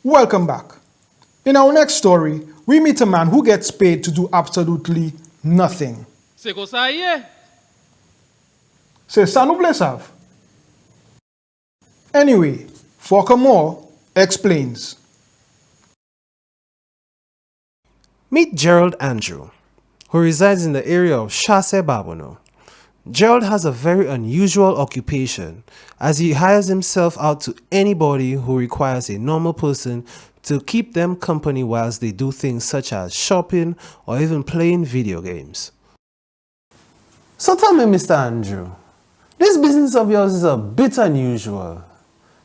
Welcome back. In our next story, we meet a man who gets paid to do absolutely nothing. C'est comme ça hier. C'est ça nous voulons savoir. Anyway, More explains. Meet Gerald Andrew, who resides in the area of Chasse Babono. Gerald has a very unusual occupation, as he hires himself out to anybody who requires a normal person to keep them company whilst they do things such as shopping or even playing video games. So tell me, Mr. Andrew, this business of yours is a bit unusual.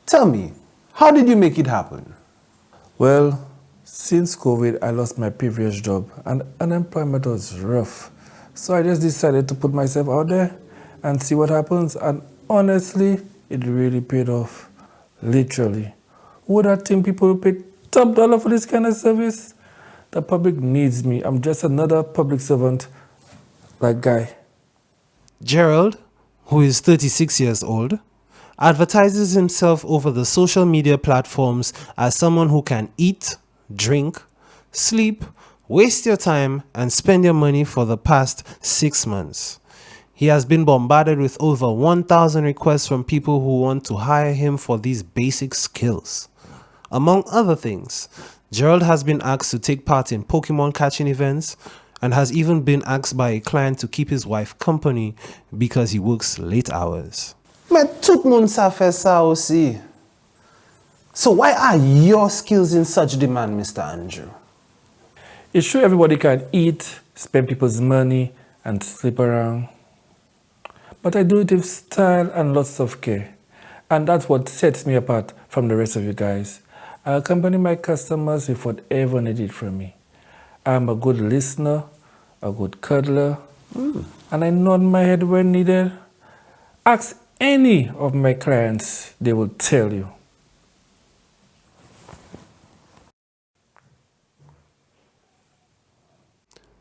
Tell me, how did you make it happen? Well, since COVID, I lost my previous job and unemployment was rough. So I just decided to put myself out there and see what happens. And honestly, it really paid off. Literally. Who would have think people would pay top dollar for this kind of service? The public needs me. I'm just another public servant like Guy. Gerald, who is 36 years old, advertises himself over the social media platforms as someone who can eat, drink, sleep, waste your time, and spend your money for the past 6 months. He has been bombarded with over 1,000 requests from people who want to hire him for these basic skills. Among other things, Gerald has been asked to take part in Pokemon catching events and has even been asked by a client to keep his wife company because he works late hours. Mais tout le monde sait faire ça aussi. So why are your skills in such demand, Mr. Andrew? It's true everybody can eat, spend people's money, and sleep around. But I do it with style and lots of care. And that's what sets me apart from the rest of you guys. I accompany my customers with whatever needed from me. I'm a good listener, a good cuddler, and I nod my head when needed. Ask any of my clients, they will tell you.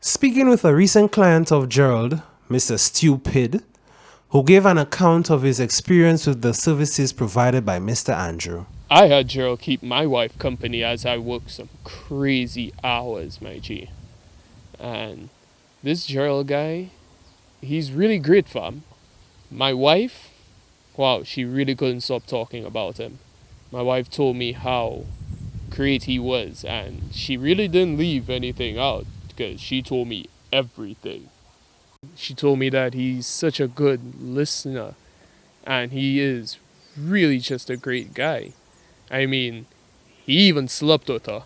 Speaking with a recent client of Gerald, Mr. Stupid, who gave an account of his experience with the services provided by Mr. Andrew. I had Gerald keep my wife company as I worked some crazy hours, my G. And this Gerald guy, he's really great, fam. My wife, wow, she really couldn't stop talking about him. My wife told me how great he was, and she really didn't leave anything out because she told me everything. She told me that he's such a good listener, and he is really just a great guy. I mean, he even slept with her.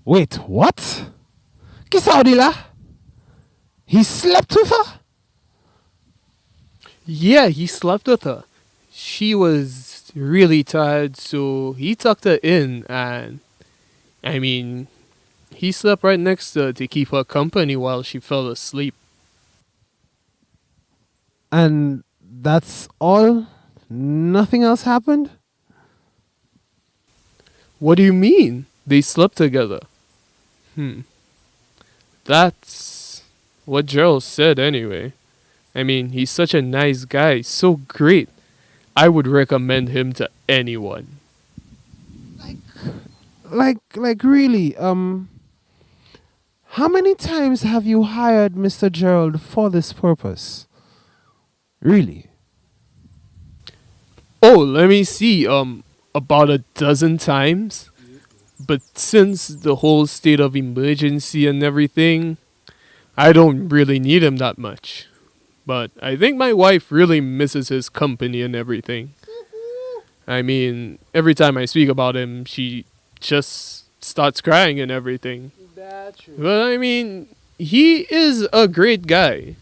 Wait, what? Kisaudila? He slept with her? Yeah, he slept with her. She was really tired, so he tucked her in, and I mean, he slept right next to her to keep her company while she fell asleep. And that's all? Nothing else happened? What do you mean? They slept together. That's what Gerald said anyway. I mean, he's such a nice guy, so great. I would recommend him to anyone. Like really, how many times have you hired Mr. Gerald for this purpose? Really? Oh, let me see, about a dozen times. But since the whole state of emergency and everything, I don't really need him that much. But I think my wife really misses his company and everything. I mean, every time I speak about him, she just starts crying and everything. That's true. But I mean, he is a great guy.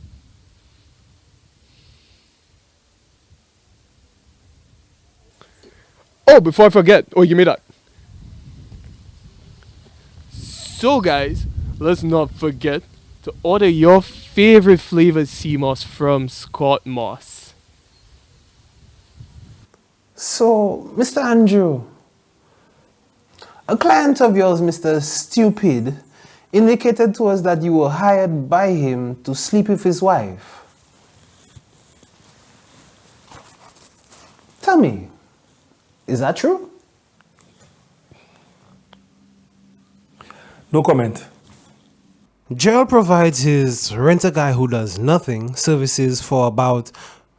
Oh, before I forget, give me that. So guys, let's not forget to order your favorite flavored sea moss from Scott Moss. So, Mr. Andrew, a client of yours, Mr. Stupid, indicated to us that you were hired by him to sleep with his wife. Tell me, Is that true? No comment. Gerald provides his rent a guy who does nothing services for about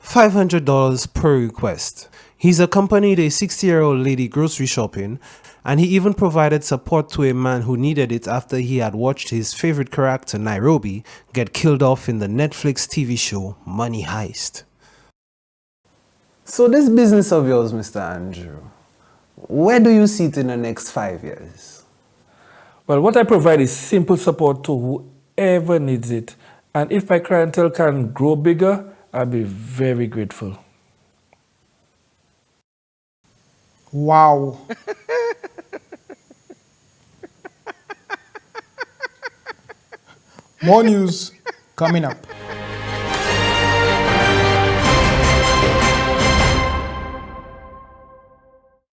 $500 per request. He's accompanied a 60-year-old lady grocery shopping, and he even provided support to a man who needed it after he had watched his favorite character, Nairobi, get killed off in the Netflix TV show Money Heist. So this business of yours, Mr. Andrew, where do you see it in the next 5 years? Well, what I provide is simple support to whoever needs it. And if my clientele can grow bigger, I'll be very grateful. Wow. More news coming up.